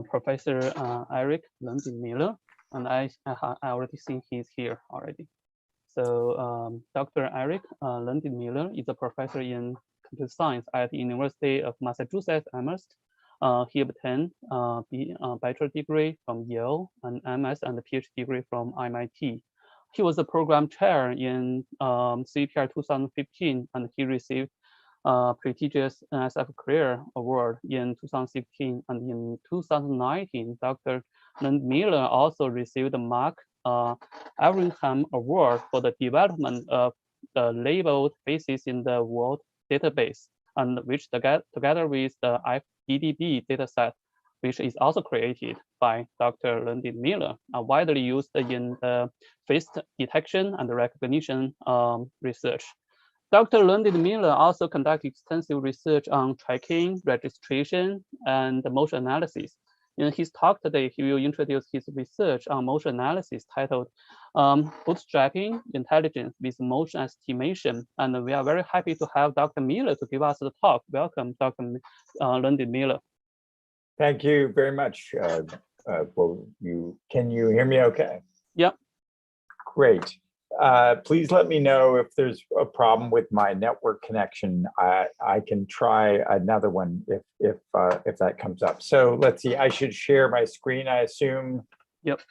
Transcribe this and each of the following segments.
Professor Erik Learned-Miller, and I already think he's here already. So Dr. Erik Learned-Miller is a professor in computer science at the University of Massachusetts Amherst. He obtained a bachelor degree from Yale, an MS and a PhD degree from MIT. He was a program chair in CVPR 2015, and he received prestigious NSF Career Award in 2016, and in 2019, Dr. Learned-Miller also received the Mark Everingham Award for the development of the labeled bases in the world database, and which together with the FDDB dataset, which is also created by Dr. Learned-Miller, are widely used in the face detection and recognition research. Dr. Learned-Miller also conducted extensive research on tracking, registration, and motion analysis. In his talk today, he will introduce his research on motion analysis titled Bootstrapping Intelligence with Motion Estimation. And we are very happy to have Dr. Miller to give us the talk. Welcome, Dr. Learned-Miller. Thank you very much. Can you hear me okay? Yep. Great. Please let me know if there's a problem with my network connection. I can try another one if that comes up. So let's see. I should share my screen, I assume. Yep.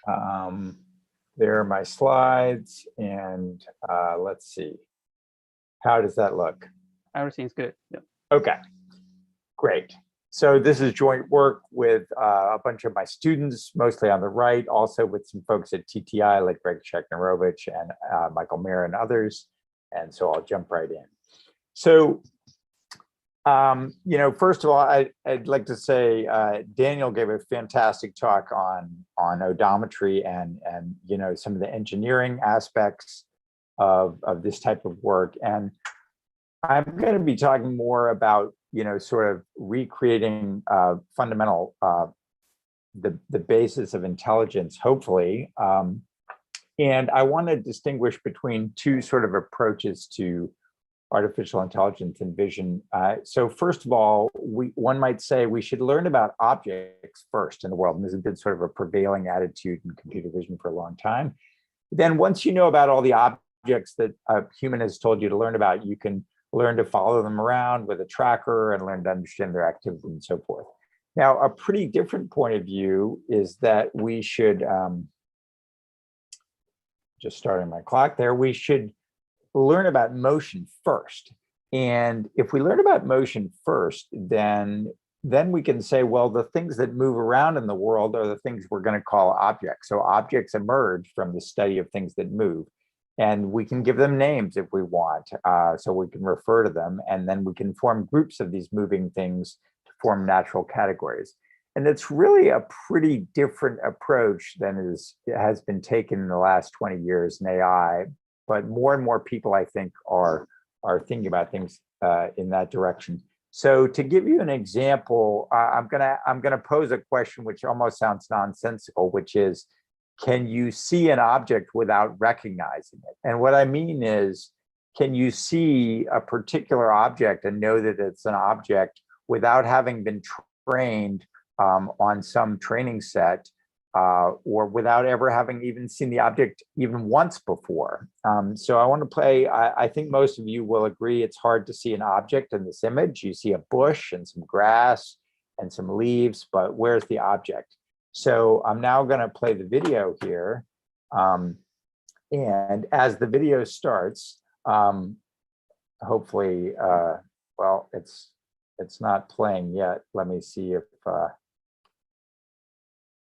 There are my slides, and let's see. How does that look? Everything's good. Yep. Okay. Great. So this is joint work with a bunch of my students, mostly on the right, also with some folks at TTI like Greg Sheknarovich and Michael Mayer and others. And so I'll jump right in. So, first of all, I'd like to say Daniel gave a fantastic talk on odometry and some of the engineering aspects of this type of work. And I'm going to be talking more about sort of recreating fundamental, the basis of intelligence, hopefully. And I want to distinguish between two sort of approaches to artificial intelligence and vision. So first of all, one might say we should learn about objects first in the world. And this has been sort of a prevailing attitude in computer vision for a long time. Then once you know about all the objects that a human has told you to learn about, you can learn to follow them around with a tracker and learn to understand their activity and so forth. Now, a pretty different point of view is that we should, just starting my clock there, we should learn about motion first. And if we learn about motion first, then we can say, well, the things that move around in the world are the things we're going to call objects. So objects emerge from the study of things that move. And we can give them names if we want, so we can refer to them, and then we can form groups of these moving things to form natural categories. And it's really a pretty different approach than has been taken in the last 20 years in AI, but more and more people, I think, are thinking about things in that direction. So to give you an example, I'm gonna pose a question which almost sounds nonsensical, which is, can you see an object without recognizing it? And what I mean is, can you see a particular object and know that it's an object without having been trained on some training set or without ever having even seen the object even once before? So I want to play, I think most of you will agree it's hard to see an object in this image. You see a bush and some grass and some leaves, but where's the object? So I'm now going to play the video here. And as the video starts, hopefully, well, it's not playing yet. Let me see if,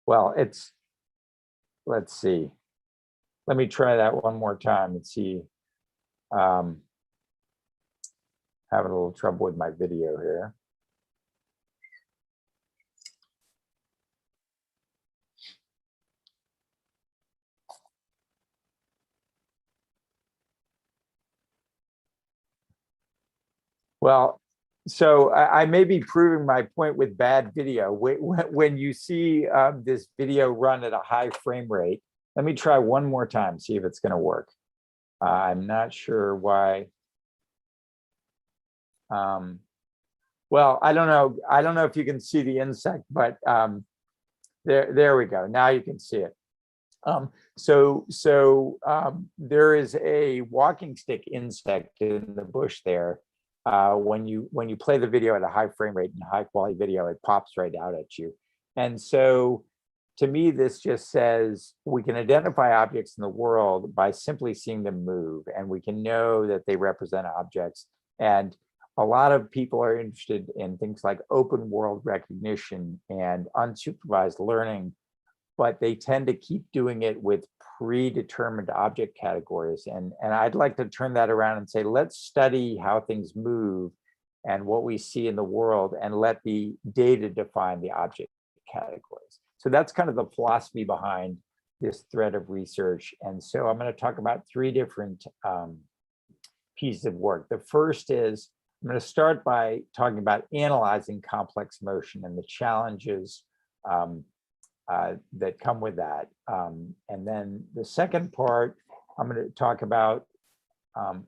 well, let's see. Let me try that one more time and see. Having a little trouble with my video here. Well, so I may be proving my point with bad video. When you see this video run at a high frame rate, let me try one more time, see if it's going to work. I'm not sure why. Well, I don't know if you can see the insect, but There we go. Now you can see it. There is a walking stick insect in the bush there. When you play the video at a high frame rate and high quality video, it pops right out at you. And so to me, this just says we can identify objects in the world by simply seeing them move, and we can know that they represent objects. And a lot of people are interested in things like open world recognition and unsupervised learning, but they tend to keep doing it with predetermined object categories. And I'd like to turn that around and say, let's study how things move and what we see in the world, and let the data define the object categories. So that's kind of the philosophy behind this thread of research. And so I'm going to talk about three different pieces of work. The first is, I'm going to start by talking about analyzing complex motion and the challenges that come with that. And then the second part, I'm going to talk about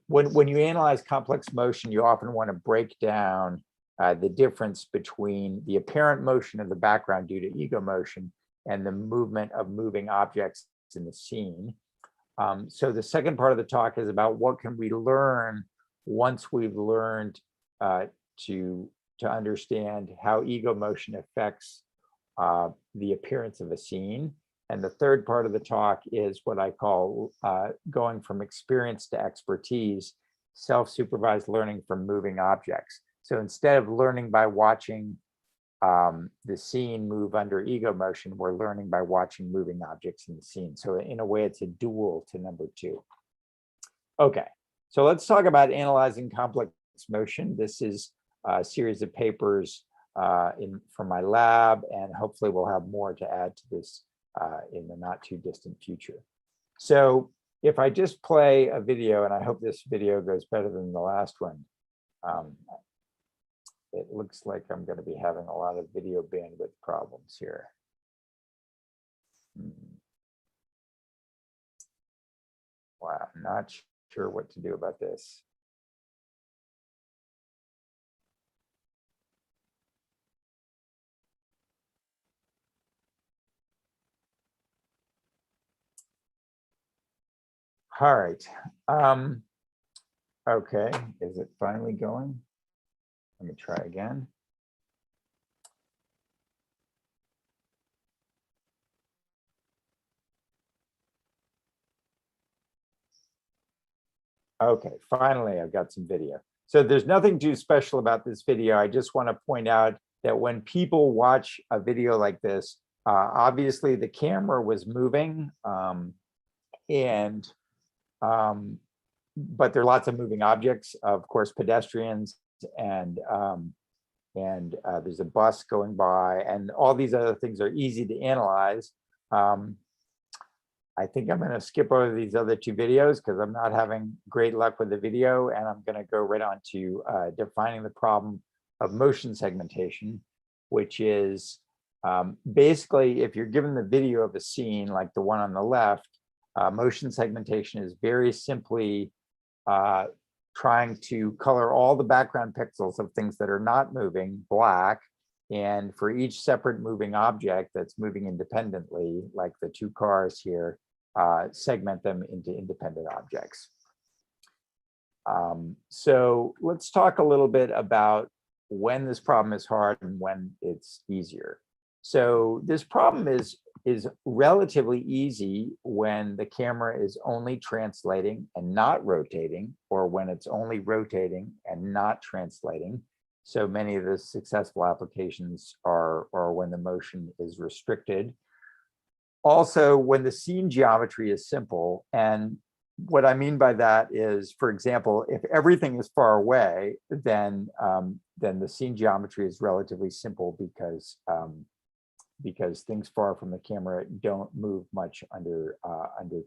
when you analyze complex motion, you often want to break down the difference between the apparent motion of the background due to ego motion and the movement of moving objects in the scene. So the second part of the talk is about what can we learn once we've learned to understand how ego motion affects the appearance of a scene. And the third part of the talk is what I call going from experience to expertise, self-supervised learning from moving objects. So instead of learning by watching the scene move under ego motion, we're learning by watching moving objects in the scene. So in a way, it's a dual to number two. Okay, so let's talk about analyzing complex motion. This is a series of papers from my lab, and hopefully we'll have more to add to this in the not too distant future. So if I just play a video, and I hope this video goes better than the last one. It looks like I'm going to be having a lot of video bandwidth problems here. Wow, not sure what to do about this. All right. Okay, is it finally going? Let me try again. Okay, finally, I've got some video. So there's nothing too special about this video. I just want to point out that when people watch a video like this, obviously the camera was moving, but there are lots of moving objects, of course, pedestrians, and there's a bus going by, and all these other things are easy to analyze. I think I'm going to skip over these other two videos because I'm not having great luck with the video, and I'm going to go right on to defining the problem of motion segmentation, which is basically, if you're given the video of a scene like the one on the left, motion segmentation is very simply trying to color all the background pixels of things that are not moving black, and for each separate moving object that's moving independently, like the two cars here, segment them into independent objects. So let's talk a little bit about when this problem is hard and when it's easier. So this problem is relatively easy when the camera is only translating and not rotating, or when it's only rotating and not translating. So many of the successful applications are when the motion is restricted. Also, when the scene geometry is simple, and what I mean by that is, for example, if everything is far away, then the scene geometry is relatively simple because things far from the camera don't move much under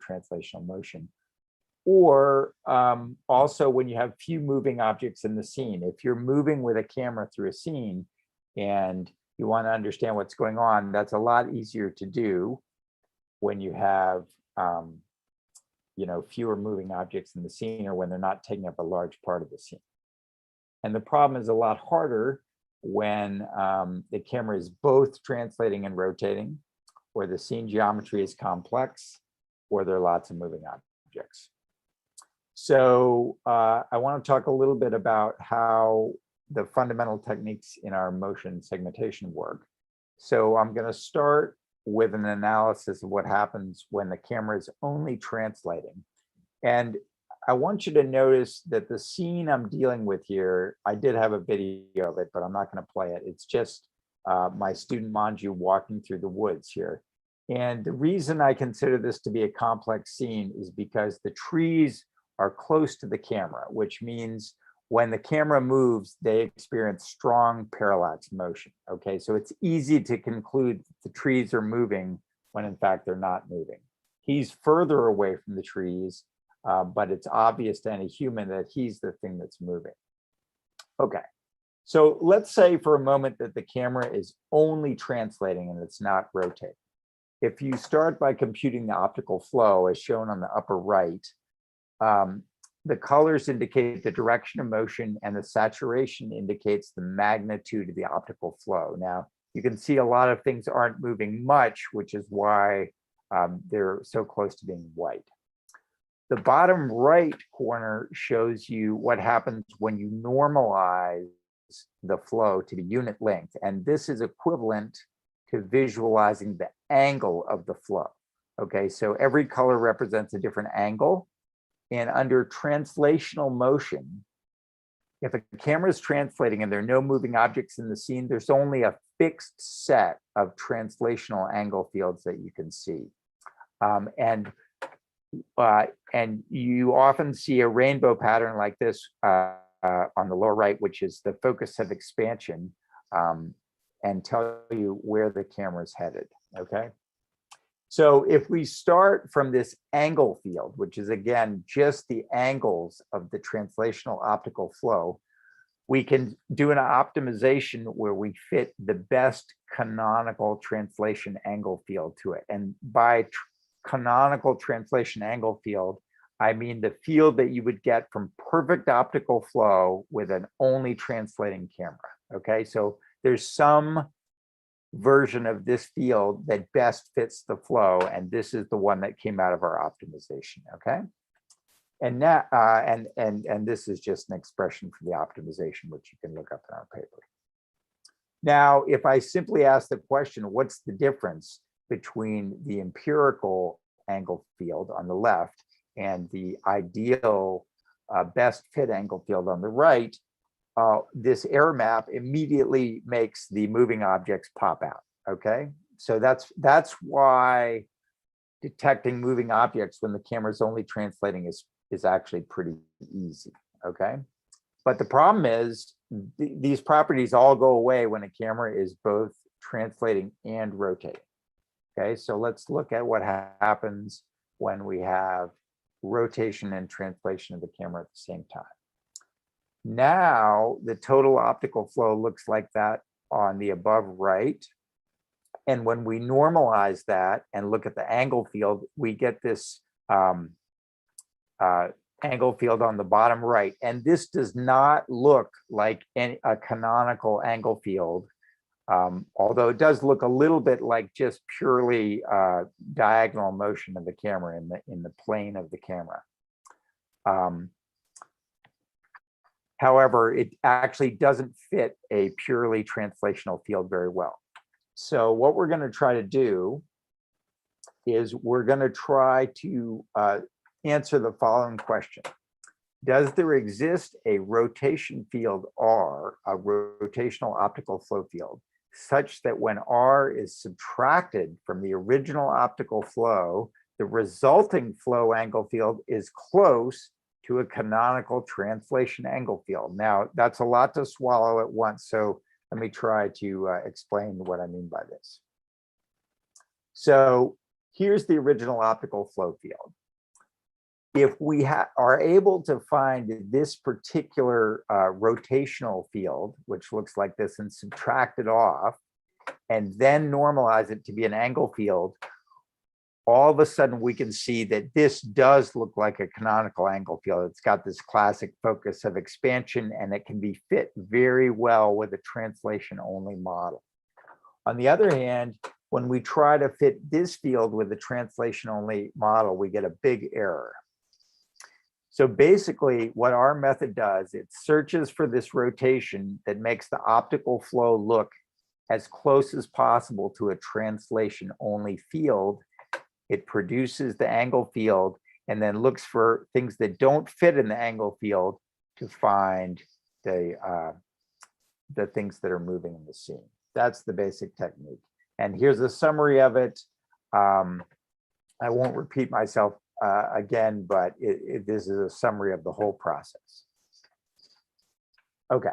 translational motion. Or also when you have few moving objects in the scene, if you're moving with a camera through a scene and you want to understand what's going on, that's a lot easier to do when you have fewer moving objects in the scene, or when they're not taking up a large part of the scene. And the problem is a lot harder when the camera is both translating and rotating, or the scene geometry is complex, or there are lots of moving objects. So I want to talk a little bit about how the fundamental techniques in our motion segmentation work. So I'm going to start with an analysis of what happens when the camera is only translating. And I want you to notice that the scene I'm dealing with here, I did have a video of it, but I'm not going to play it. It's just my student Manju walking through the woods here. And the reason I consider this to be a complex scene is because the trees are close to the camera, which means when the camera moves, they experience strong parallax motion. Okay, so it's easy to conclude the trees are moving when in fact they're not moving. He's further away from the trees, but it's obvious to any human that he's the thing that's moving. Okay, so let's say for a moment that the camera is only translating and it's not rotating. If you start by computing the optical flow as shown on the upper right, the colors indicate the direction of motion and the saturation indicates the magnitude of the optical flow. Now, you can see a lot of things aren't moving much, which is why they're so close to being white. The bottom right corner shows you what happens when you normalize the flow to the unit length. And this is equivalent to visualizing the angle of the flow. Okay, so every color represents a different angle. And under translational motion, if a camera is translating and there are no moving objects in the scene, there's only a fixed set of translational angle fields that you can see. And you often see a rainbow pattern like this on the lower right, which is the focus of expansion, and tell you where the camera is headed, okay? So if we start from this angle field, which is again, just the angles of the translational optical flow, we can do an optimization where we fit the best canonical translation angle field to it. And by canonical translation angle field, I mean the field that you would get from perfect optical flow with an only translating camera, okay? So there's some version of this field that best fits the flow, and this is the one that came out of our optimization, okay? And now, and this is just an expression for the optimization, which you can look up in our paper. Now, if I simply ask the question, what's the difference between the empirical angle field on the left and the ideal best fit angle field on the right, this error map immediately makes the moving objects pop out, okay? So that's why detecting moving objects when the camera is only translating is actually pretty easy, okay? But the problem is these properties all go away when a camera is both translating and rotating, okay? So let's look at what happens when we have rotation and translation of the camera at the same time. Now, the total optical flow looks like that on the above right. And when we normalize that and look at the angle field, we get this angle field on the bottom right. And this does not look like a canonical angle field, although it does look a little bit like just purely diagonal motion of the camera in the plane of the camera. However, it actually doesn't fit a purely translational field very well. So what we're going to try to do is we're going to try to answer the following question. Does there exist a rotation field R, a rotational optical flow field, such that when R is subtracted from the original optical flow, the resulting flow angle field is close to a canonical translation angle field? Now, that's a lot to swallow at once, so let me try to explain what I mean by this. So here's the original optical flow field. If we are able to find this particular rotational field, which looks like this, and subtract it off, and then normalize it to be an angle field, all of a sudden we can see that this does look like a canonical angle field. It's got this classic focus of expansion, and it can be fit very well with a translation only model. On the other hand, when we try to fit this field with a translation only model, we get a big error. So basically what our method does, it searches for this rotation that makes the optical flow look as close as possible to a translation only field. It produces the angle field and then looks for things that don't fit in the angle field to find the things that are moving in the scene. That's the basic technique. And here's a summary of it. I won't repeat myself again, but this is a summary of the whole process. Okay,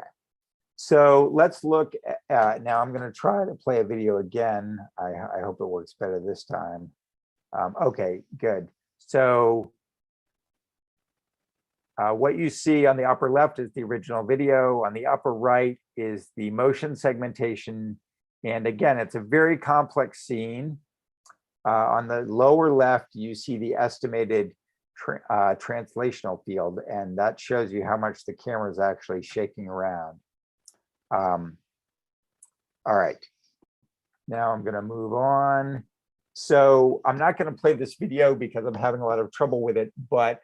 so let's look at, now I'm going to try to play a video again. I hope it works better this time. Okay, good. So what you see on the upper left is the original video. On the upper right is the motion segmentation. And again, it's a very complex scene. On the lower left, you see the estimated translational field, and that shows you how much the camera is actually shaking around. All right, now I'm going to move on. So I'm not going to play this video because I'm having a lot of trouble with it, but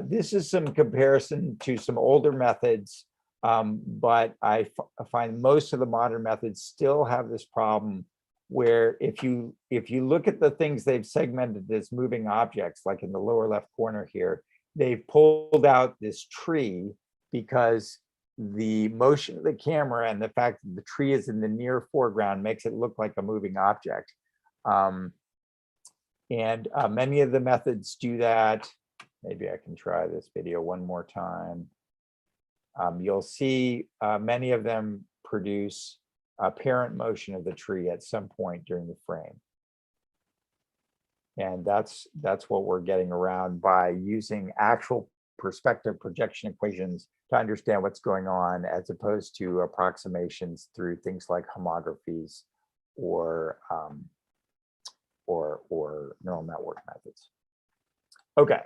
this is some comparison to some older methods, but I find most of the modern methods still have this problem where if you look at the things they've segmented as moving objects, like in the lower left corner here, they've pulled out this tree because the motion of the camera and the fact that the tree is in the near foreground makes it look like a moving object. Many of the methods do that. Maybe I can try this video one more time. You'll see many of them produce apparent motion of the tree at some point during the frame. And that's what we're getting around by using actual perspective projection equations to understand what's going on, as opposed to approximations through things like homographies or neural network methods. Okay.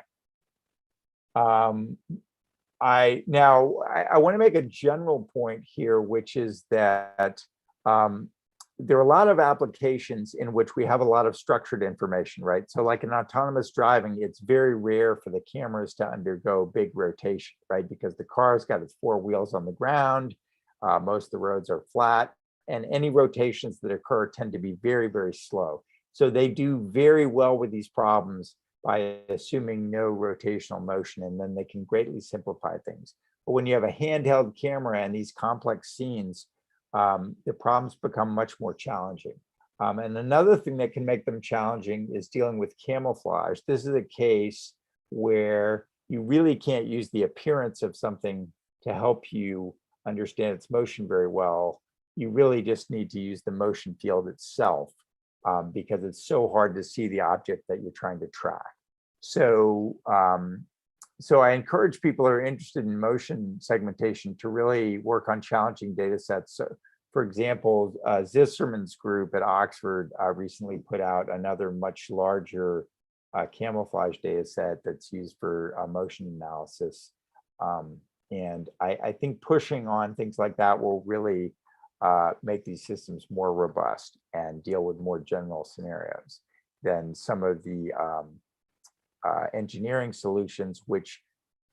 I want to make a general point here, which is that there are a lot of applications in which we have a lot of structured information, right? So like in autonomous driving, it's very rare for the cameras to undergo big rotation, right? Because the car's got its four wheels on the ground, most of the roads are flat, and any rotations that occur tend to be very, very slow. So they do very well with these problems by assuming no rotational motion, and then they can greatly simplify things. But when you have a handheld camera and these complex scenes, the problems become much more challenging. And another thing that can make them challenging is dealing with camouflage. This is a case where you really can't use the appearance of something to help you understand its motion very well. You really just need to use the motion field itself, because it's so hard to see the object that you're trying to track. So, so I encourage people who are interested in motion segmentation to really work on challenging data sets. So, for example, Zisserman's group at Oxford recently put out another much larger camouflage data set that's used for motion analysis. And I think pushing on things like that will really make these systems more robust and deal with more general scenarios than some of the engineering solutions, which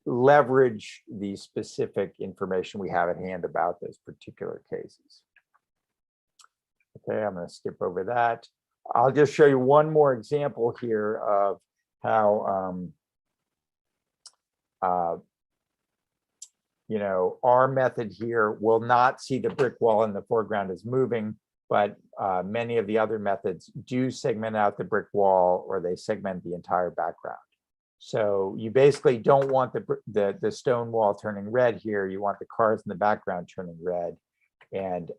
leverage the specific information we have at hand about those particular cases. Okay, I'm going to skip over that. I'll just show you one more example here of how you know, our method here will not see the brick wall in the foreground as moving, but many of the other methods do segment out the brick wall, or they segment the entire background. So you basically don't want the stone wall turning red here. You want the cars in the background turning red. And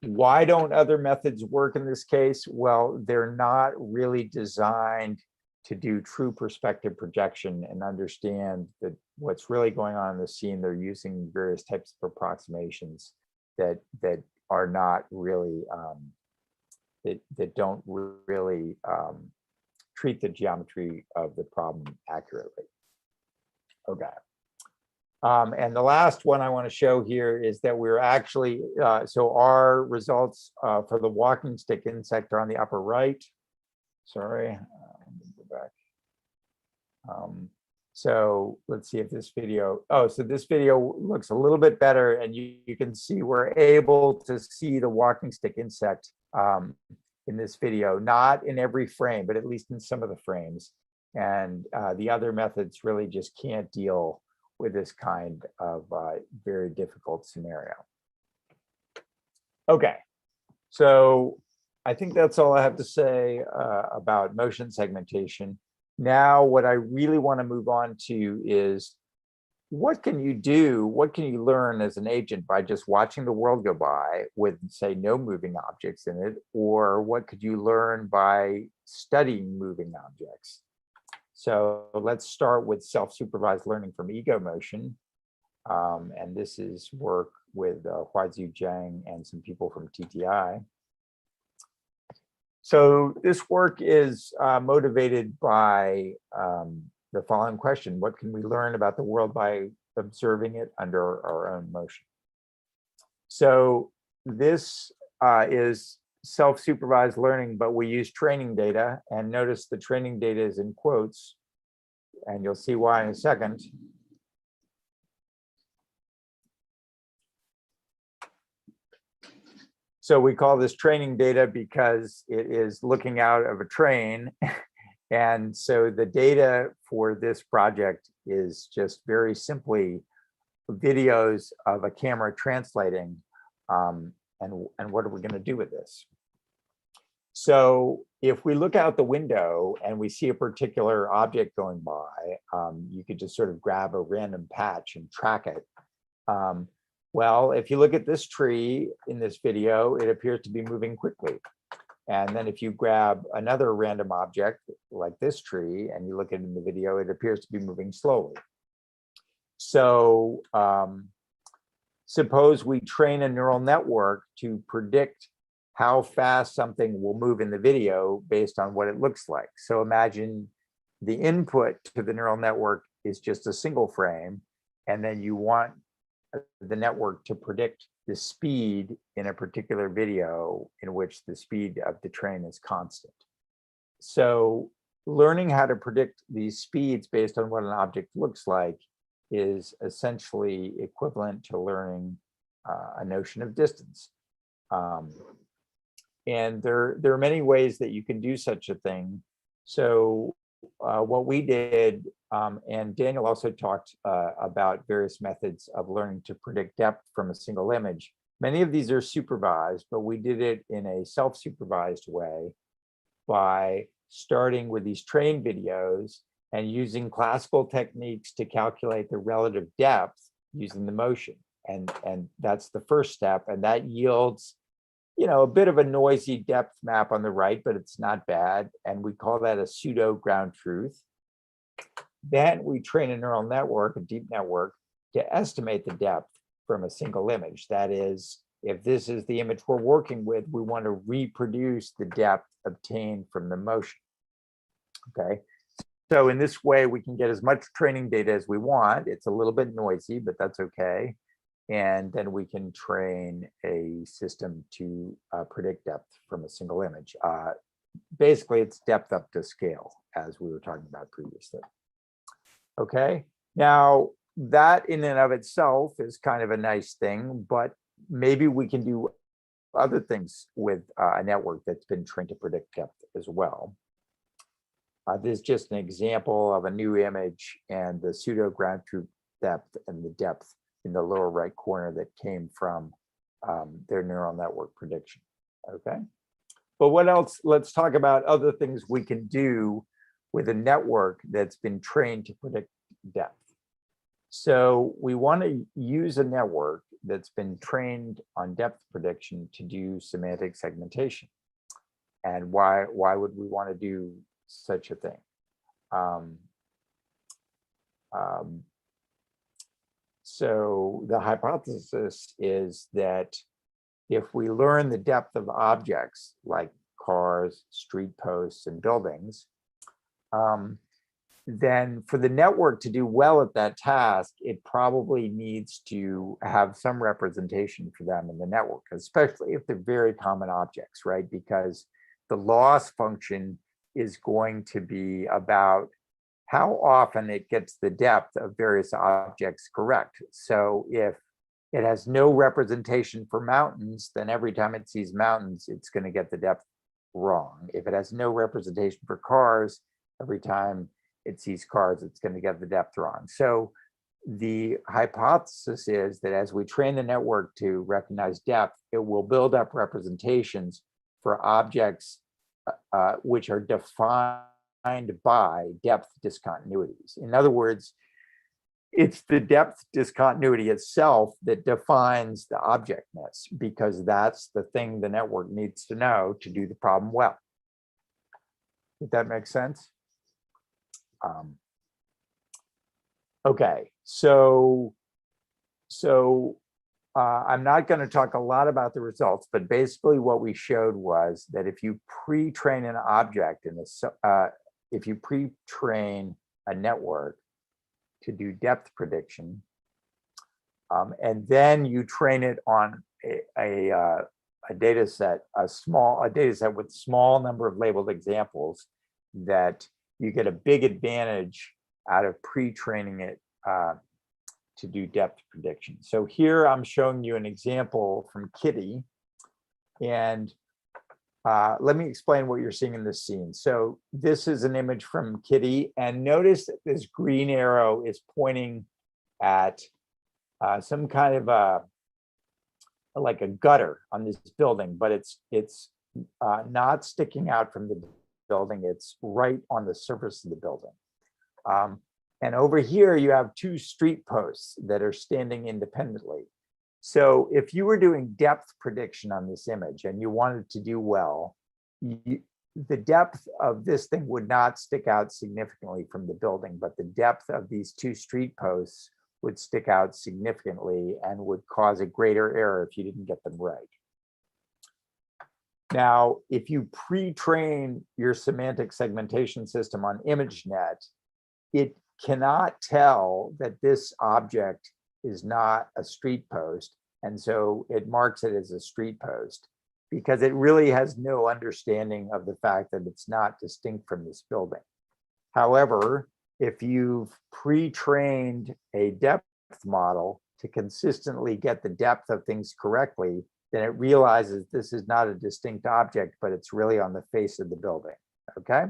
why don't other methods work in this case? Well, they're not really designed to do true perspective projection and understand that what's really going on in the scene. They're using various types of approximations that are not really that don't really treat the geometry of the problem accurately. Okay. And the last one I want to show here is that we're actually, so our results for the walking stick insect are on the upper right. Sorry, let me go back. So let's see if this video, so this video looks a little bit better, and you can see we're able to see the walking stick insect in this video, not in every frame, but at least in some of the frames. And the other methods really just can't deal with this kind of very difficult scenario. Okay, so I think that's all I have to say about motion segmentation. Now, what I really want to move on to is, what can you do? What can you learn as an agent by just watching the world go by with, say, no moving objects in it? Or what could you learn by studying moving objects? So let's start with self-supervised learning from ego motion. And this is work with Huazhu Zhang and some people from TTI. So this work is motivated by the following question: what can we learn about the world by observing it under our own motion? So this is self-supervised learning, but we use training data, and notice the training data is in quotes, and you'll see why in a second. So we call this training data because it is looking out of a train. And so the data for this project is just very simply videos of a camera translating. And what are we going to do with this? So if we look out the window and we see a particular object going by, you could just sort of grab a random patch and track it. Well, if you look at this tree in this video, it appears to be moving quickly. And then if you grab another random object like this tree and you look at it in the video, it appears to be moving slowly. So suppose we train a neural network to predict how fast something will move in the video based on what it looks like. So imagine the input to the neural network is just a single frame, and then you want the network to predict the speed in a particular video in which the speed of the train is constant. So learning how to predict these speeds based on what an object looks like is essentially equivalent to learning a notion of distance. And there are many ways that you can do such a thing. So what we did, and Daniel also talked about various methods of learning to predict depth from a single image. Many of these are supervised, but we did it in a self-supervised way by starting with these trained videos and using classical techniques to calculate the relative depth using the motion. And that's the first step, and that yields, you know, a bit of a noisy depth map on the right, but it's not bad. And we call that a pseudo ground truth. Then we train a neural network, a deep network, to estimate the depth from a single image. That is, if this is the image we're working with, we want to reproduce the depth obtained from the motion. Okay. So in this way, we can get as much training data as we want. It's a little bit noisy, but that's okay. And then we can train a system to predict depth from a single image. Basically, it's depth up to scale, as we were talking about previously. Okay, now that in and of itself is kind of a nice thing, but maybe we can do other things with a network that's been trained to predict depth as well. This is just an example of a new image and the pseudo ground truth depth and the depth in the lower right corner that came from their neural network prediction. Okay, but what else? Let's talk about other things we can do with a network that's been trained to predict depth. So we want to use a network that's been trained on depth prediction to do semantic segmentation. And why would we want to do such a thing? So the hypothesis is that if we learn the depth of objects like cars, street posts, and buildings, then for the network to do well at that task, it probably needs to have some representation for them in the network, especially if they're very common objects, right? Because the loss function is going to be about how often it gets the depth of various objects correct. So if it has no representation for mountains, then every time it sees mountains, it's going to get the depth wrong. If it has no representation for cars, every time it sees cars, it's going to get the depth wrong. So the hypothesis is that as we train the network to recognize depth, it will build up representations for objects which are defined by depth discontinuities. In other words, it's the depth discontinuity itself that defines the objectness, because that's the thing the network needs to know to do the problem well. Did that make sense? Okay, so I'm not going to talk a lot about the results, but basically what we showed was that if you pre-train an object in this, if you pre-train a network to do depth prediction, and then you train it on a data set, a data set with small number of labeled examples, that you get a big advantage out of pre-training it to do depth prediction. So here I'm showing you an example from Kitty, and let me explain what you're seeing in this scene. So this is an image from Kitty, and notice that this green arrow is pointing at some kind of like a gutter on this building, but it's not sticking out from the building. It's right on the surface of the building. And over here, you have two street posts that are standing independently. So if you were doing depth prediction on this image and you wanted to do well, the depth of this thing would not stick out significantly from the building, but the depth of these two street posts would stick out significantly and would cause a greater error if you didn't get them right. Now, if you pre-train your semantic segmentation system on ImageNet, it cannot tell that this object is not a street post, and so it marks it as a street post because it really has no understanding of the fact that it's not distinct from this building. However, if you've pre-trained a depth model to consistently get the depth of things correctly, then it realizes this is not a distinct object, but it's really on the face of the building, okay?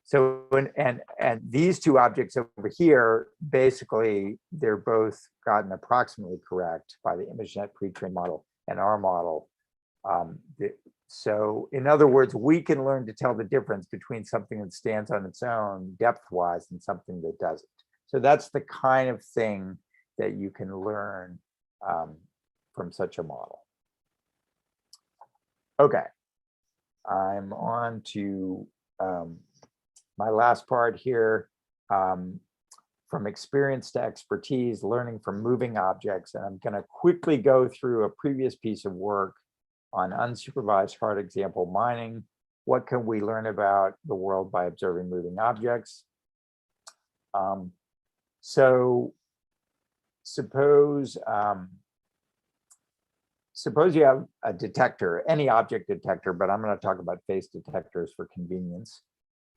So, and these two objects over here, basically, they're both gotten approximately correct by the ImageNet pre-trained model and our model. So in other words, we can learn to tell the difference between something that stands on its own depth-wise and something that doesn't. So that's the kind of thing that you can learn from such a model. Okay, I'm on to my last part here, from experience to expertise, learning from moving objects. And I'm going to quickly go through a previous piece of work on unsupervised hard example mining. What can we learn about the world by observing moving objects? So suppose you have a detector, any object detector, but I'm going to talk about face detectors for convenience.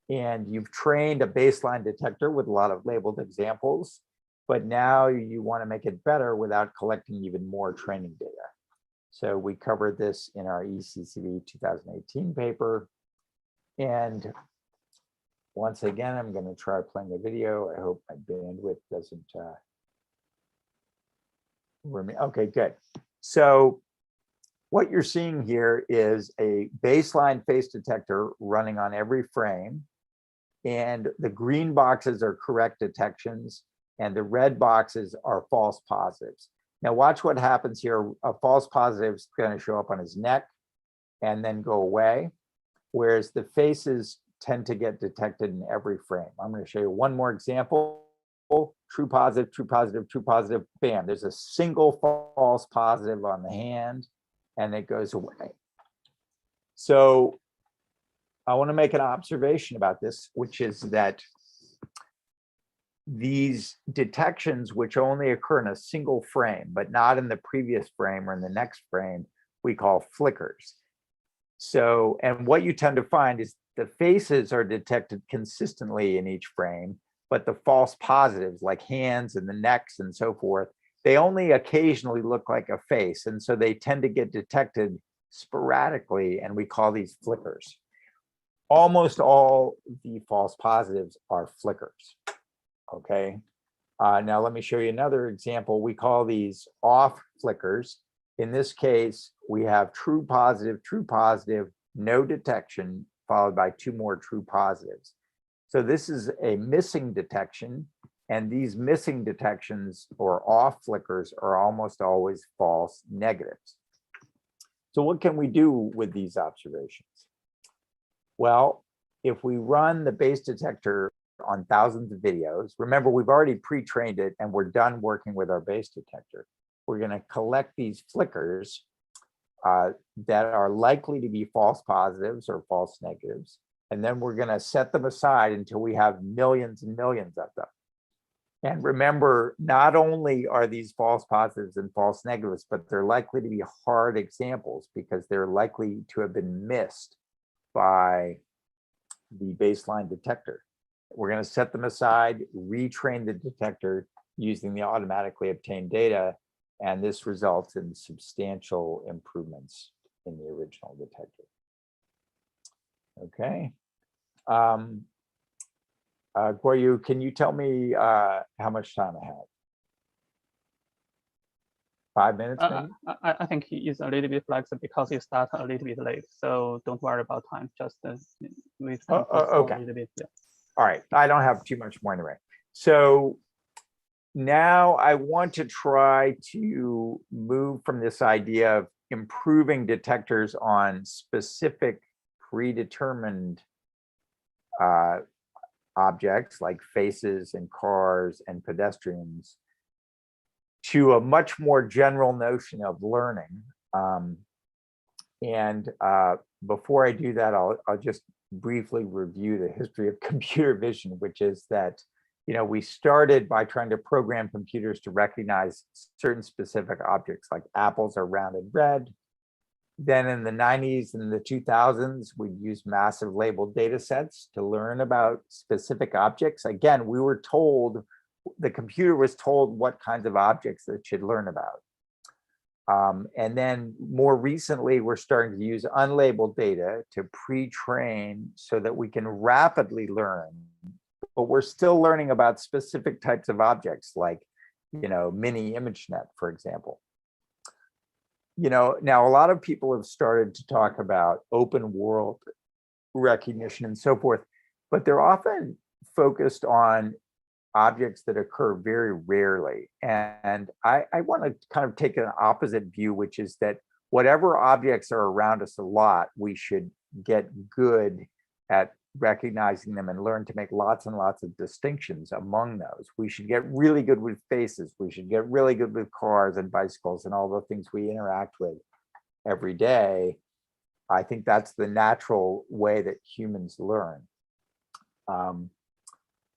And you've trained a baseline detector with a lot of labeled examples, but now you want to make it better without collecting even more training data. So we covered this in our ECCV 2018 paper. And once again, I'm going to try playing a video. I hope my bandwidth doesn't okay, good. So what you're seeing here is a baseline face detector running on every frame. And the green boxes are correct detections, and the red boxes are false positives. Now watch what happens here. A false positive is going to show up on his neck and then go away, whereas the faces tend to get detected in every frame. I'm going to show you one more example. True positive, true positive, true positive, bam. There's a single false positive on the hand and it goes away. So I want to make an observation about this, which is that these detections, which only occur in a single frame, but not in the previous frame or in the next frame, we call flickers. So, and what you tend to find is the faces are detected consistently in each frame, but the false positives like hands and the necks and so forth, they only occasionally look like a face. And so they tend to get detected sporadically, and we call these flickers. Almost all the false positives are flickers, okay? Now let me show you another example. We call these off flickers. In this case, we have true positive, no detection, followed by 2 more true positives. So this is a missing detection, and these missing detections or off flickers are almost always false negatives. So what can we do with these observations? Well, if we run the base detector on thousands of videos, remember we've already pre-trained it and we're done working with our base detector. We're going to collect these flickers that are likely to be false positives or false negatives, and then we're going to set them aside until we have millions and millions of them. And remember, not only are these false positives and false negatives, but they're likely to be hard examples because they're likely to have been missed by the baseline detector. We're going to set them aside, retrain the detector using the automatically obtained data, and this results in substantial improvements in the original detector. Okay. Guoyu, can you tell me how much time I have? 5 minutes, maybe? I think he is a little bit flexible because he started a little bit late. So don't worry about time. Just wait okay. a little bit. Yeah. All right. I don't have too much more anyway. So now I want to try to move from this idea of improving detectors on specific predetermined objects like faces and cars and pedestrians to a much more general notion of learning. Before I do that, I'll just briefly review the history of computer vision, which is that, you know, we started by trying to program computers to recognize certain specific objects, like apples are round and red. Then in the 90s and the 2000s, we used massive labeled data sets to learn about specific objects. Again, we were told, the computer was told what kinds of objects it should learn about. And then more recently, we're starting to use unlabeled data to pre-train so that we can rapidly learn, but we're still learning about specific types of objects like, you know, mini ImageNet, for example. You know, now a lot of people have started to talk about open world recognition and so forth, but they're often focused on objects that occur very rarely. And I want to kind of take an opposite view, which is that whatever objects are around us a lot, we should get good at recognizing them and learn to make lots and lots of distinctions among those. We should get really good with faces. We should get really good with cars and bicycles and all the things we interact with every day. I think that's the natural way that humans learn.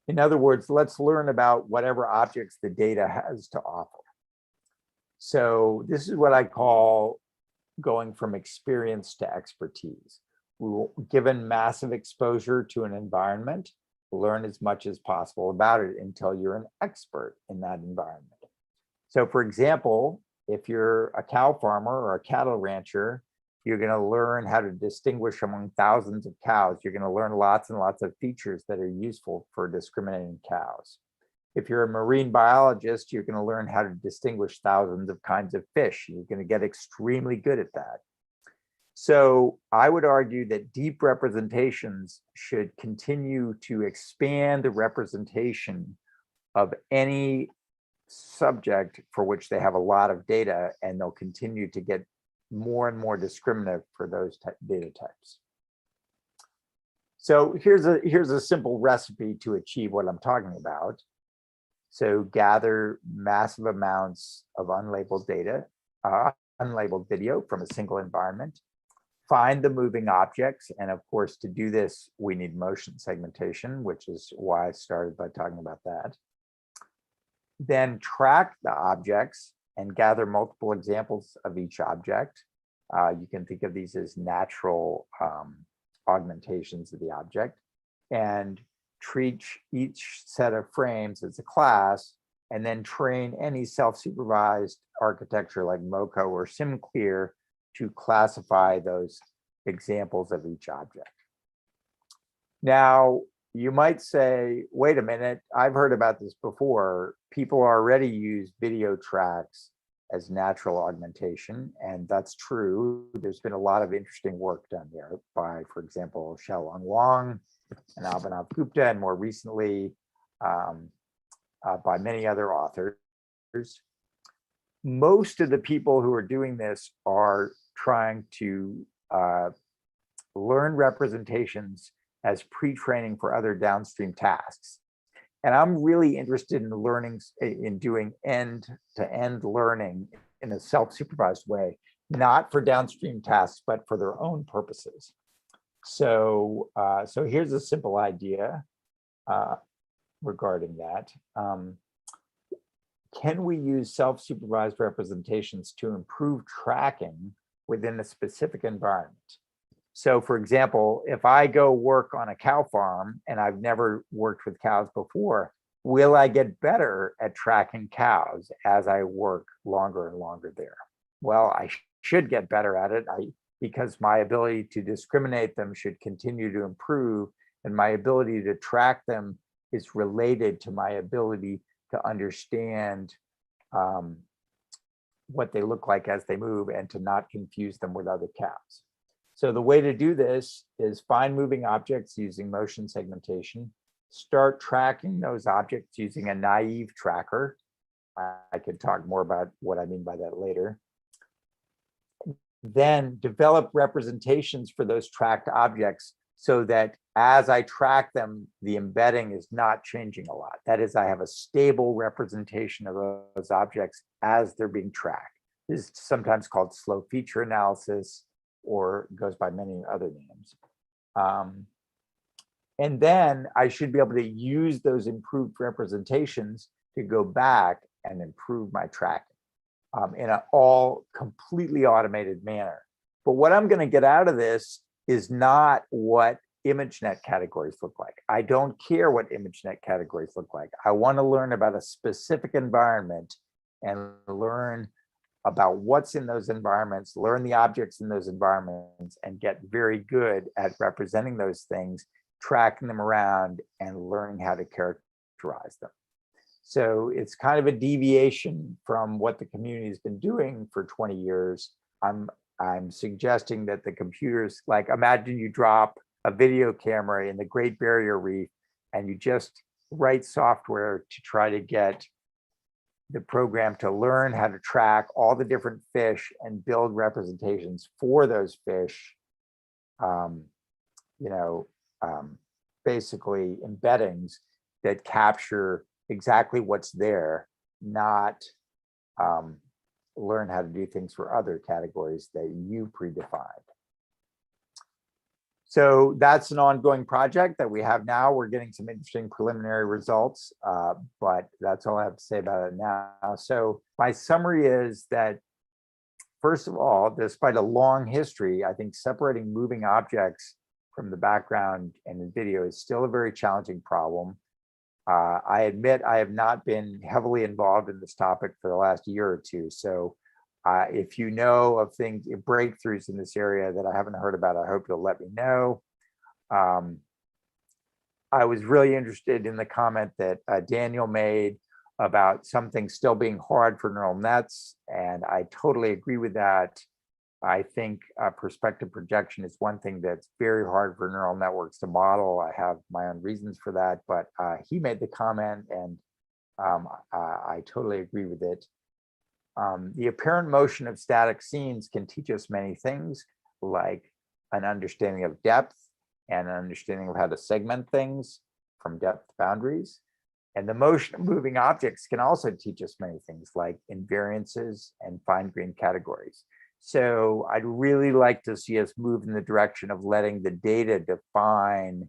In other words, let's learn about whatever objects the data has to offer. So this is what I call going from experience to expertise. We will, given massive exposure to an environment, learn as much as possible about it until you're an expert in that environment. So for example, if you're a cow farmer or a cattle rancher, you're going to learn how to distinguish among thousands of cows. You're going to learn lots and lots of features that are useful for discriminating cows. If you're a marine biologist, you're going to learn how to distinguish thousands of kinds of fish. You're going to get extremely good at that. So I would argue that deep representations should continue to expand the representation of any subject for which they have a lot of data, and they'll continue to get more and more discriminative for those data types. So here's a simple recipe to achieve what I'm talking about. So gather massive amounts of unlabeled data, unlabeled video from a single environment, find the moving objects. And of course, to do this, we need motion segmentation, which is why I started by talking about that. then track the objects and gather multiple examples of each object. You can think of these as natural augmentations of the object, and treat each set of frames as a class, and then train any self-supervised architecture like MoCo or SimClear to classify those examples of each object. Now, you might say, wait a minute, I've heard about this before. People already use video tracks as natural augmentation, and that's true. There's been a lot of interesting work done there by, for example, Xiaolong Wang and Abhinav Gupta, and more recently by many other authors. Most of the people who are doing this are trying to learn representations as pre-training for other downstream tasks. And I'm really interested in learning, in doing end-to-end learning in a self-supervised way, not for downstream tasks, but for their own purposes. So, so here's a simple idea regarding that. Can we use self-supervised representations to improve tracking within a specific environment? So for example, if I go work on a cow farm and I've never worked with cows before, will I get better at tracking cows as I work longer and longer there? Well, I should get better at it because my ability to discriminate them should continue to improve, and my ability to track them is related to my ability to understand what they look like as they move and to not confuse them with other cows. So the way to do this is find moving objects using motion segmentation, start tracking those objects using a naive tracker. I could talk more about what I mean by that later. Then develop representations for those tracked objects so that as I track them, the embedding is not changing a lot. That is, I have a stable representation of those objects as they're being tracked. This is sometimes called slow feature analysis, or goes by many other names. And then I should be able to use those improved representations to go back and improve my tracking in an all completely automated manner. But what I'm going to get out of this is not what ImageNet categories look like. I don't care what ImageNet categories look like. I want to learn about a specific environment and learn about what's in those environments, learn the objects in those environments, and get very good at representing those things, tracking them around, and learning how to characterize them. So it's kind of a deviation from what the community has been doing for 20 years. I'm suggesting that the computers, like imagine you drop a video camera in the Great Barrier Reef and you just write software to try to get the program to learn how to track all the different fish and build representations for those fish, basically embeddings that capture exactly what's there, not learn how to do things for other categories that you predefined. So that's an ongoing project that we have now. We're getting some interesting preliminary results, but that's all I have to say about it now. So my summary is that, first of all, despite a long history, I think separating moving objects from the background and in video is still a very challenging problem. I admit I have not been heavily involved in this topic for the last year or two. So if you know of things, breakthroughs in this area that I haven't heard about, I hope you'll let me know. I was really interested in the comment that Daniel made about something still being hard for neural nets, and I totally agree with that. I think perspective projection is one thing that's very hard for neural networks to model. I have my own reasons for that, but he made the comment, and I totally agree with it. The apparent motion of static scenes can teach us many things, like an understanding of depth and an understanding of how to segment things from depth boundaries. And the motion of moving objects can also teach us many things, like invariances and fine-grained categories. So I'd really like to see us move in the direction of letting the data define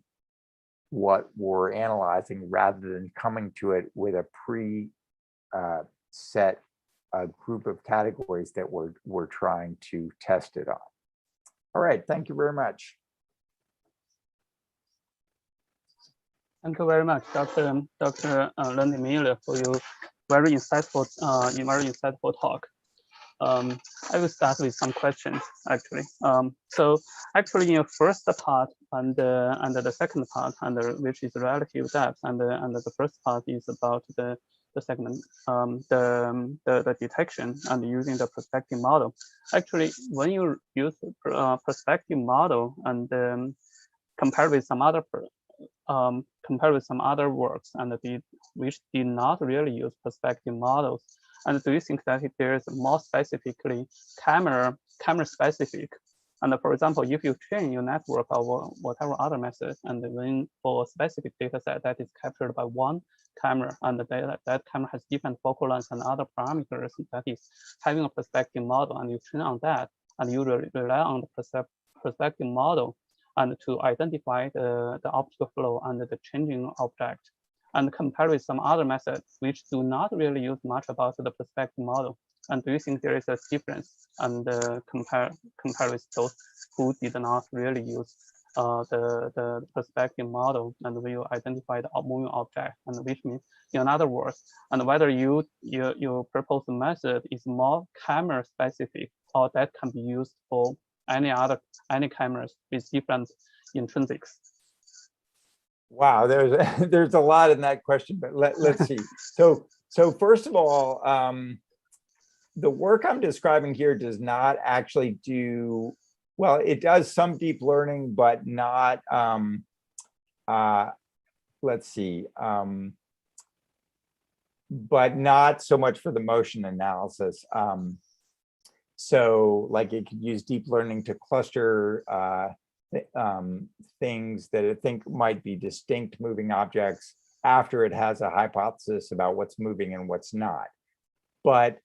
what we're analyzing rather than coming to it with a set a group of categories that we're trying to test it on. All right, thank you very much. Thank you very much, Dr. Learned-Miller, for your very insightful talk. I will start with some questions actually. So actually, in your first part and the second part, which is relative depth, and the first part is about the segment, the detection and using the perspective model. Actually, when you use perspective model and compare with some other works which did not really use perspective models, and do you think that there is more specifically camera specific? And for example, if you train your network or whatever other method, and when for a specific data set that is captured by one camera, and that camera has different focal length and other parameters, that is having a perspective model, and you train on that, and you rely on the perspective model and to identify the optical flow and the changing object, and compare with some other methods which do not really use much about the perspective model. And do you think there is a difference, and compare with those who did not really use the perspective model and will identify the moving object, and which means, in other words, and whether your proposed method is more camera specific, or that can be used for any cameras with different intrinsics. Wow, there's a lot in that question, but let's see. So first of all, the work I'm describing here does not actually do, well, it does some deep learning, but not, let's see, but not so much for the motion analysis. So like it could use deep learning to cluster things that it think might be distinct moving objects after it has a hypothesis about what's moving and what's not. But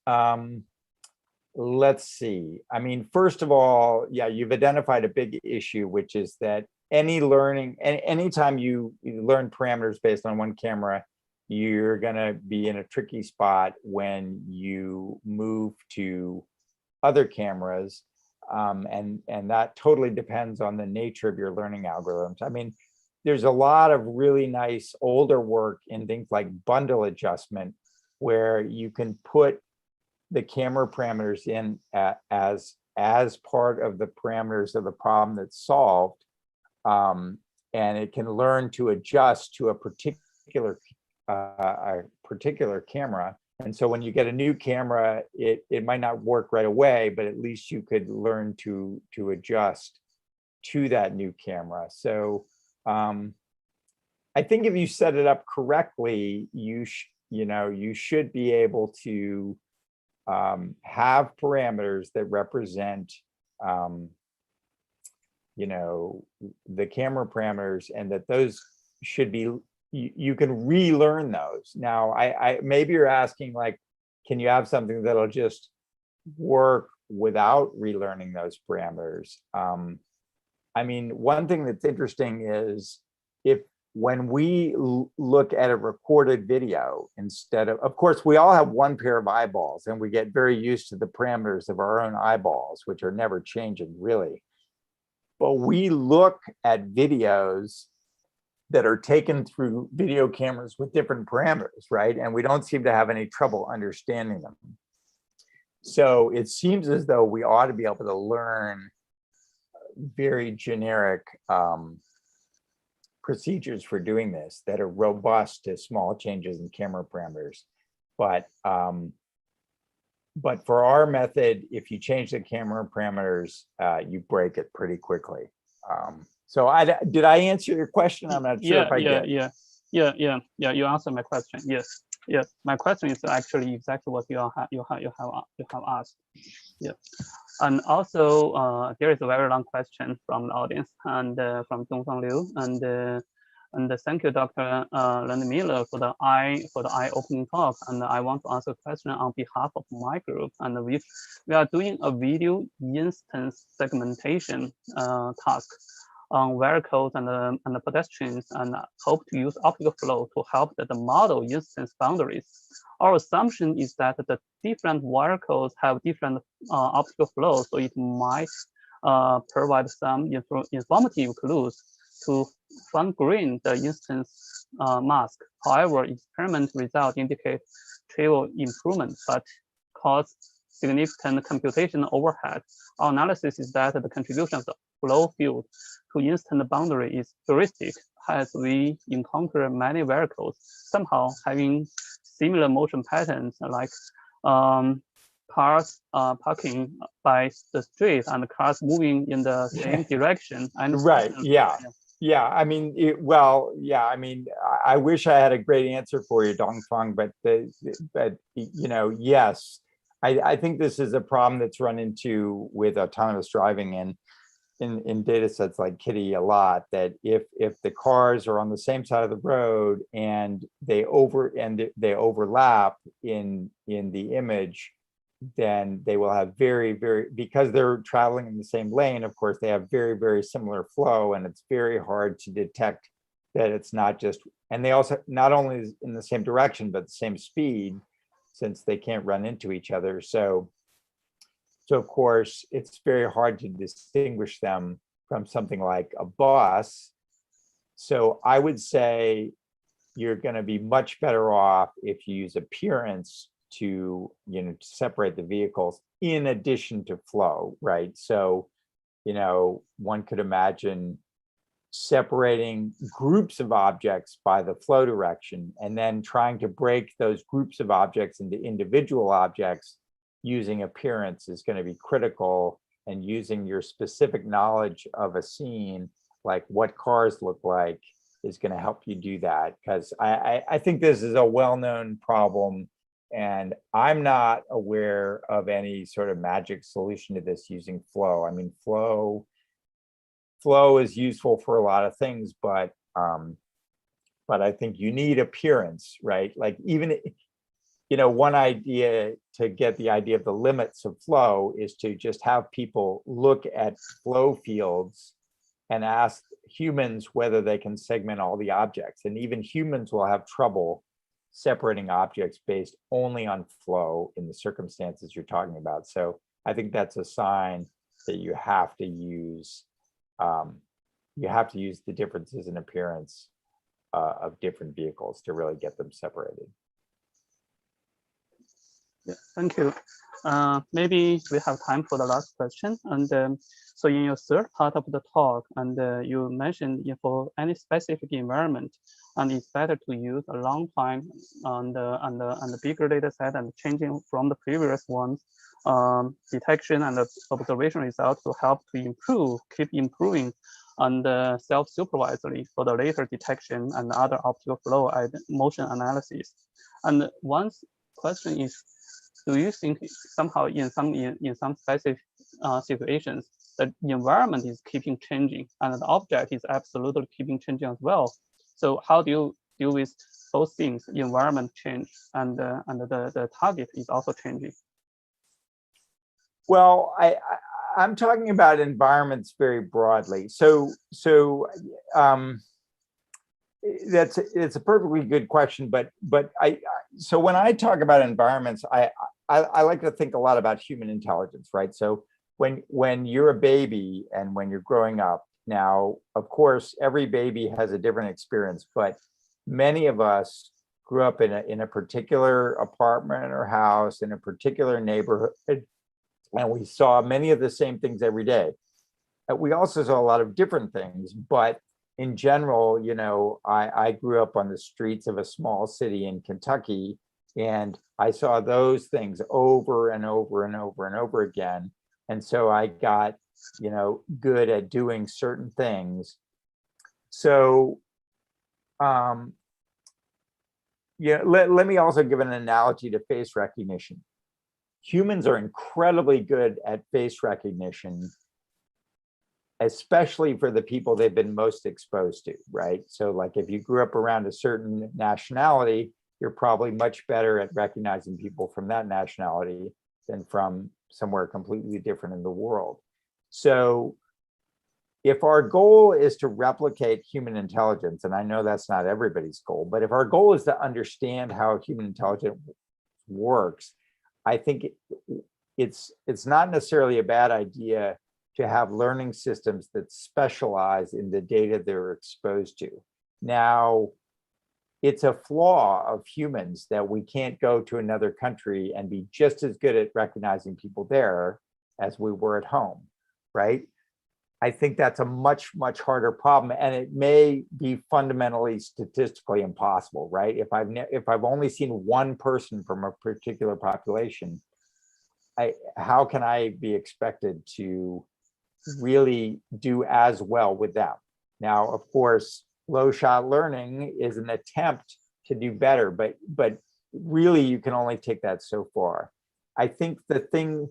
let's see. I mean, first of all, yeah, you've identified a big issue, which is that anytime you learn parameters based on one camera, you're gonna be in a tricky spot when you move to other cameras. And that totally depends on the nature of your learning algorithms. I mean, there's a lot of really nice older work in things like bundle adjustment, where you can put the camera parameters in as part of the parameters of the problem that's solved, and it can learn to adjust to a particular camera. And so when you get a new camera, it might not work right away, but at least you could learn to adjust to that new camera. So I think if you set it up correctly, you should be able to have parameters that represent the camera parameters, and that those should be, you can relearn those. Now, maybe you're asking, like, can you have something that'll just work without relearning those parameters? I mean, one thing that's interesting is when we look at a recorded video, instead of course, we all have one pair of eyeballs, and we get very used to the parameters of our own eyeballs, which are never changing really. But we look at videos that are taken through video cameras with different parameters, right? And we don't seem to have any trouble understanding them. So it seems as though we ought to be able to learn very generic procedures for doing this that are robust to small changes in camera parameters. But for our method, if you change the camera parameters, you break it pretty quickly. So did I answer your question? I'm not sure if I did. Yeah. You answered my question. Yes. My question is actually exactly what you have asked. Yeah. And also, there is a very long question from the audience, and from Dongfang Liu, and thank you, Dr. Learned-Miller, for the eye-opening talk. And I want to ask a question on behalf of my group. And we are doing a video instance segmentation task on vehicles and the pedestrians, and hope to use optical flow to help the model instance boundaries. Our assumption is that the different vehicles have different optical flow, so it might provide some informative clues to fine grain the instance mask. However, experiment results indicate trivial improvement, but cause significant computational overhead. Our analysis is that the contribution of the flow field to instant boundary is heuristic, as we encounter many vehicles somehow having similar motion patterns, like cars parking by the street and cars moving in the same direction. And right, yeah. Yeah, I mean, I mean, I wish I had a great answer for you, Dongfang, but you know, yes, I think this is a problem that's run into with autonomous driving and in data sets like Kitty a lot, that if the cars are on the same side of the road and they overlap in the image, then they will have very, because they're traveling in the same lane, of course, they have very, very similar flow, and it's very hard to detect that it's not just, and they also not only in the same direction, but the same speed, since they can't run into each other. So of course, it's very hard to distinguish them from something like a bus. So I would say you're going to be much better off if you use appearance to, you know, to separate the vehicles in addition to flow, right? So, you know, one could imagine separating groups of objects by the flow direction and then trying to break those groups of objects into individual objects using appearance is going to be critical, and using your specific knowledge of a scene, like what cars look like, is going to help you do that. Because I think this is a well-known problem, and I'm not aware of any sort of magic solution to this using flow. I mean, flow is useful for a lot of things, but I think you need appearance, right? Like, even, you know, one idea to get the idea of the limits of flow is to just have people look at flow fields and ask humans whether they can segment all the objects. And even humans will have trouble separating objects based only on flow in the circumstances you're talking about. So I think that's a sign that you have to use the differences in appearance of different vehicles to really get them separated. Yeah, thank you. Maybe we have time for the last question. And so in your third part of the talk, and you mentioned for any specific environment, and it's better to use a long time on the bigger data set and changing from the previous ones, detection and the observation results to help to keep improving on the self-supervisory for the later detection and other optical flow and motion analysis. And one question is, do you think somehow in some specific situations, the environment is keeping changing and the object is absolutely keeping changing as well? So how do you deal with both things, environment change and the target is also changing? Well, I'm talking about environments very broadly. So it's a perfectly good question, but so when I talk about environments, I like to think a lot about human intelligence, right? So when you're a baby and when you're growing up, now, of course, every baby has a different experience, but many of us grew up in a particular apartment or house in a particular neighborhood, and we saw many of the same things every day. We also saw a lot of different things, but in general, you know, I grew up on the streets of a small city in Kentucky, and I saw those things over and over and over and over again. And so I got, you know, good at doing certain things. So, yeah, let me also give an analogy to face recognition. Humans are incredibly good at face recognition, especially for the people they've been most exposed to, right? So like if you grew up around a certain nationality, you're probably much better at recognizing people from that nationality than from somewhere completely different in the world. So if our goal is to replicate human intelligence, and I know that's not everybody's goal, but if our goal is to understand how human intelligence works, I think it's not necessarily a bad idea to have learning systems that specialize in the data they're exposed to. Now, it's a flaw of humans that we can't go to another country and be just as good at recognizing people there as we were at home, right? I think that's a much, much harder problem, and it may be fundamentally statistically impossible, right? If I've only seen one person from a particular population, how can I be expected to really do as well with them? Now, of course, low shot learning is an attempt to do better, but really you can only take that so far. I think the thing,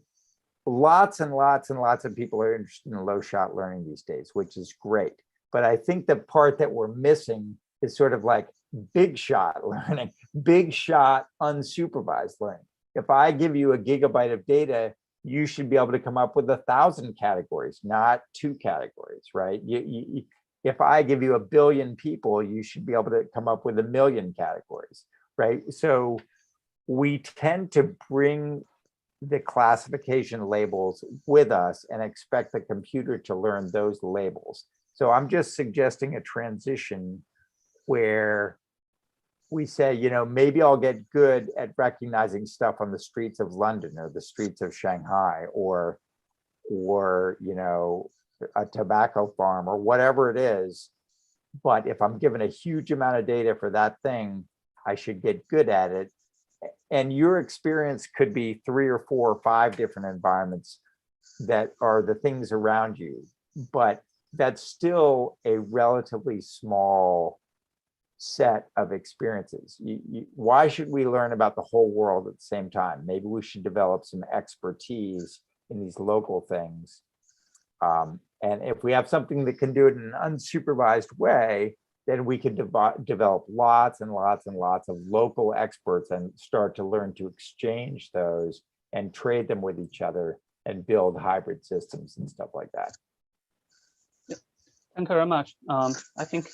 lots and lots and lots of people are interested in low shot learning these days, which is great. But I think the part that we're missing is sort of like big shot learning, big shot unsupervised learning. If I give you a gigabyte of data, you should be able to come up with 1,000 categories, not 2 categories, right? If I give you 1 billion people, you should be able to come up with 1 million categories, right? So we tend to bring the classification labels with us and expect the computer to learn those labels. So I'm just suggesting a transition where we say, you know, maybe I'll get good at recognizing stuff on the streets of London or the streets of Shanghai, or you know, a tobacco farm or whatever it is. But if I'm given a huge amount of data for that thing, I should get good at it. And your experience could be 3 or 4 or 5 different environments that are the things around you, but that's still a relatively small set of experiences. Why should we learn about the whole world at the same time? Maybe we should develop some expertise in these local things. And if we have something that can do it in an unsupervised way, then we can develop lots and lots and lots of local experts and start to learn to exchange those and trade them with each other and build hybrid systems and stuff like that. Yeah. Thank you very much. I think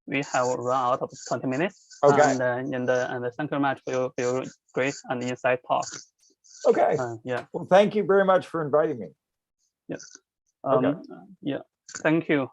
we have run out of 20 minutes. Okay. And thank you very much for your great and insight talk. Okay. Yeah. Well, thank you very much for inviting me. Yes. Okay. Yeah. Thank you.